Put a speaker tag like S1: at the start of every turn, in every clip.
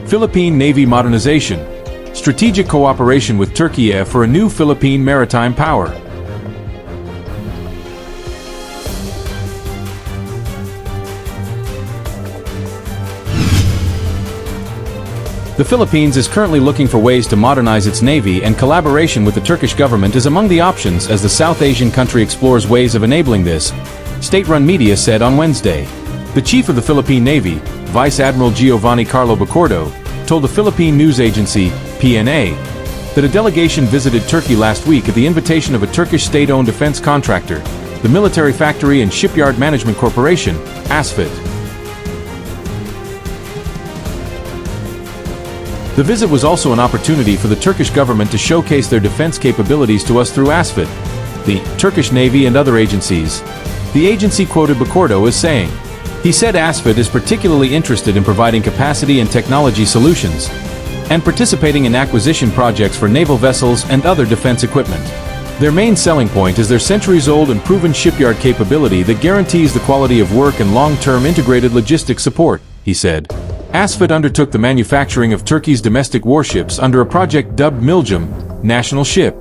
S1: Philippine Navy Modernization. Strategic cooperation with Türkiye for a new Philippine maritime power. The Philippines is currently looking for ways to modernize its navy, and collaboration with the Turkish government is among the options as the South Asian country explores ways of enabling this, state-run media said on Wednesday. The chief of the Philippine Navy, Vice Admiral Giovanni Carlo Bacordo, told the Philippine news agency, PNA, that a delegation visited Turkey last week at the invitation of a Turkish state-owned defense contractor, the Military Factory and Shipyard Management Corporation, ASFIT. The visit was also an opportunity for the Turkish government to showcase their defense capabilities to us through ASFIT, the Turkish Navy and other agencies. The agency quoted Bacordo as saying, he said ASFIT is particularly interested in providing capacity and technology solutions, and participating in acquisition projects for naval vessels and other defense equipment. Their main selling point is their centuries-old and proven shipyard capability that guarantees the quality of work and long-term integrated logistics support, he said. ASFIT undertook the manufacturing of Turkey's domestic warships under a project dubbed Miljum, National Ship.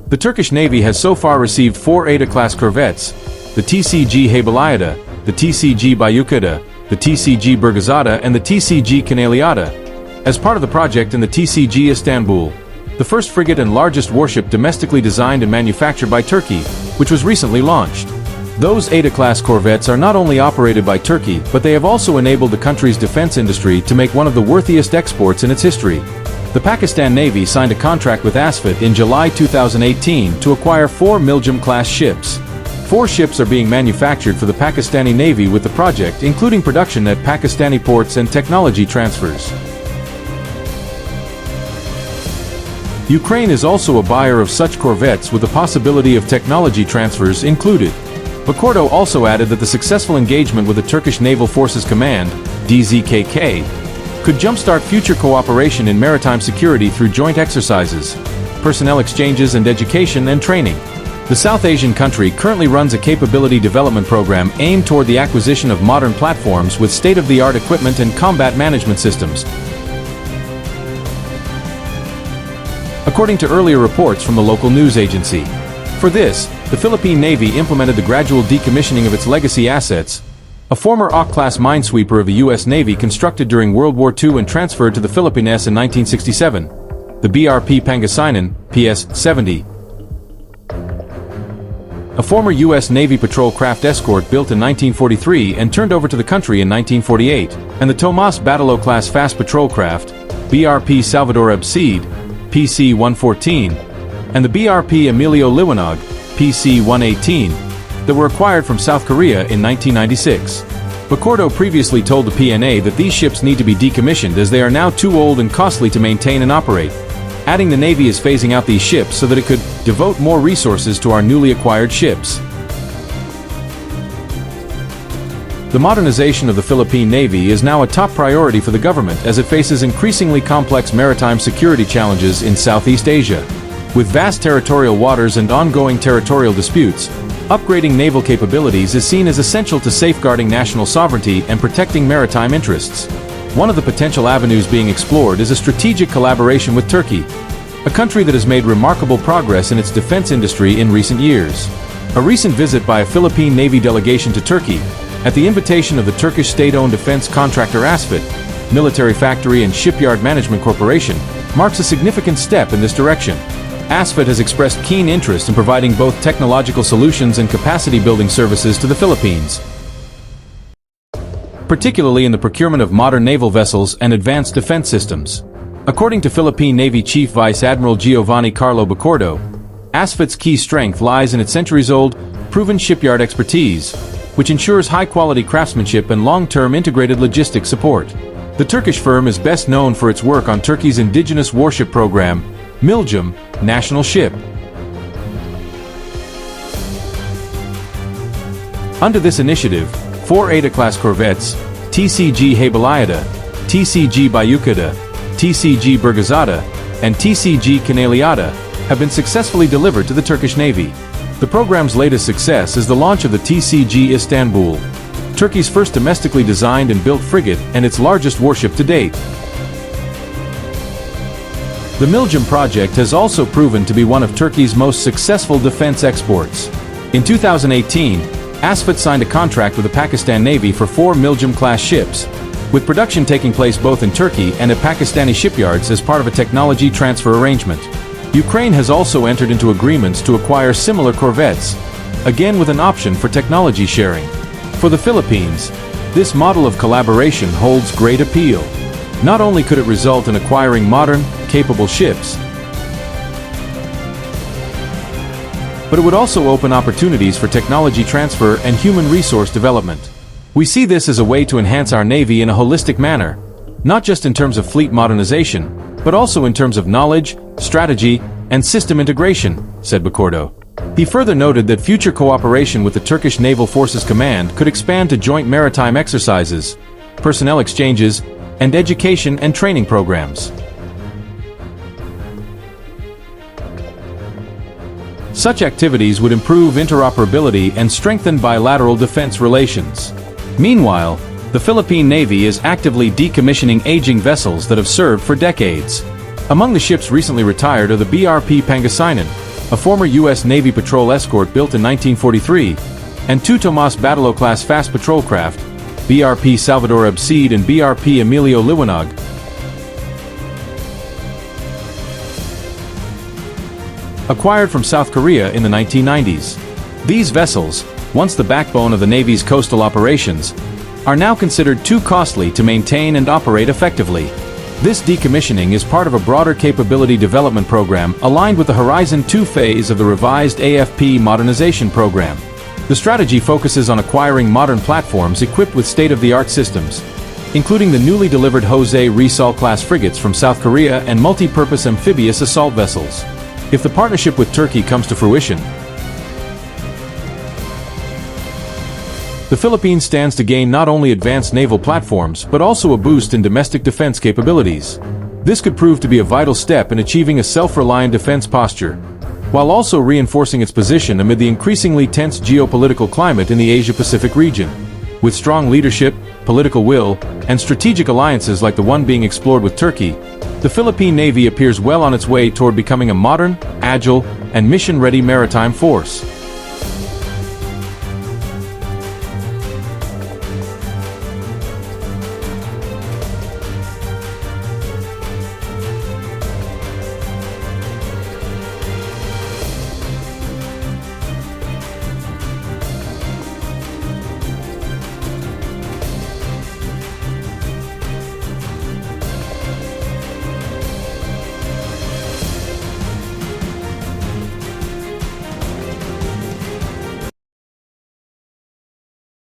S1: The Turkish Navy has so far received 4 Ada-class corvettes, the TCG Habelayada, the TCG Bayukada, the TCG Burgazada and the TCG Kanaliada, as part of the project in the TCG Istanbul, the first frigate and largest warship domestically designed and manufactured by Turkey, which was recently launched. Those Ada-class corvettes are not only operated by Turkey, but they have also enabled the country's defense industry to make one of the worthiest exports in its history. The Pakistan Navy signed a contract with ASFIT in July 2018 to acquire 4 Miljum-class ships. 4 ships are being manufactured for the Pakistani Navy with the project, including production at Pakistani ports and technology transfers. Ukraine is also a buyer of such corvettes with the possibility of technology transfers included. Bacordo also added that the successful engagement with the Turkish Naval Forces Command, DZKK, could jumpstart future cooperation in maritime security through joint exercises, personnel exchanges and education and training. The South Asian country currently runs a capability development program aimed toward the acquisition of modern platforms with state-of-the-art equipment and combat management systems. According to earlier reports from the local news agency. For this, the Philippine Navy implemented the gradual decommissioning of its legacy assets, a former Auk-class minesweeper of the U.S. Navy constructed during World War II and transferred to the Philippines in 1967, the BRP Pangasinan, PS-70, a former U.S. Navy patrol craft escort built in 1943 and turned over to the country in 1948, and the Tomas Batalo-class fast patrol craft, BRP Salvador Abcid, PC-114, and the BRP Emilio Liwanag, PC-118, that were acquired from South Korea in 1996. Bacordo previously told the PNA that these ships need to be decommissioned as they are now too old and costly to maintain and operate, adding the Navy is phasing out these ships so that it could devote more resources to our newly acquired ships. The modernization of the Philippine Navy is now a top priority for the government as it faces increasingly complex maritime security challenges in Southeast Asia. With vast territorial waters and ongoing territorial disputes, upgrading naval capabilities is seen as essential to safeguarding national sovereignty and protecting maritime interests. One of the potential avenues being explored is a strategic collaboration with Turkey, a country that has made remarkable progress in its defense industry in recent years. A recent visit by a Philippine Navy delegation to Turkey, at the invitation of the Turkish state-owned defense contractor ASFIT, Military Factory and Shipyard Management Corporation, marks a significant step in this direction. ASFIT has expressed keen interest in providing both technological solutions and capacity-building services to the Philippines, particularly in the procurement of modern naval vessels and advanced defense systems. According to Philippine Navy Chief Vice Admiral Giovanni Carlo Bacordo, ASFIT's key strength lies in its centuries-old, proven shipyard expertise, which ensures high-quality craftsmanship and long-term integrated logistics support. The Turkish firm is best known for its work on Turkey's indigenous warship program, Miljum, National Ship. Under this initiative, 4 Ada-class corvettes, TCG Habelayada, TCG Bayukada, TCG Burgazada, and TCG Kanaliada, have been successfully delivered to the Turkish Navy. The program's latest success is the launch of the TCG Istanbul, Turkey's first domestically designed and built frigate and its largest warship to date. The Miljum project has also proven to be one of Turkey's most successful defense exports. In 2018, Asfat signed a contract with the Pakistan Navy for 4 Miljum-class ships, with production taking place both in Turkey and at Pakistani shipyards as part of a technology transfer arrangement. Ukraine has also entered into agreements to acquire similar corvettes, again with an option for technology sharing. For the Philippines, this model of collaboration holds great appeal. Not only could it result in acquiring modern, capable ships, but it would also open opportunities for technology transfer and human resource development. We see this as a way to enhance our Navy in a holistic manner, not just in terms of fleet modernization, but also in terms of knowledge, strategy, and system integration, said Bacordo. He further noted that future cooperation with the Turkish Naval Forces Command could expand to joint maritime exercises, personnel exchanges, and education and training programs. Such activities would improve interoperability and strengthen bilateral defense relations. Meanwhile, the Philippine Navy is actively decommissioning aging vessels that have served for decades. Among the ships recently retired are the BRP Pangasinan, a former U.S. Navy patrol escort built in 1943, and 2 Tomas Batalo-class fast patrol craft, BRP Salvador Abcid and BRP Emilio Liwanag. Acquired from South Korea in the 1990s. These vessels, once the backbone of the Navy's coastal operations, are now considered too costly to maintain and operate effectively. This decommissioning is part of a broader capability development program aligned with the Horizon 2 phase of the revised AFP Modernization program. The strategy focuses on acquiring modern platforms equipped with state-of-the-art systems, including the newly delivered Jose Rizal-class frigates from South Korea and multi-purpose amphibious assault vessels. If the partnership with Turkey comes to fruition, the Philippines stands to gain not only advanced naval platforms but also a boost in domestic defense capabilities. This could prove to be a vital step in achieving a self-reliant defense posture, while also reinforcing its position amid the increasingly tense geopolitical climate in the Asia-Pacific region. With strong leadership, political will, and strategic alliances like the one being explored with Turkey, the Philippine Navy appears well on its way toward becoming a modern, agile, and mission-ready maritime force.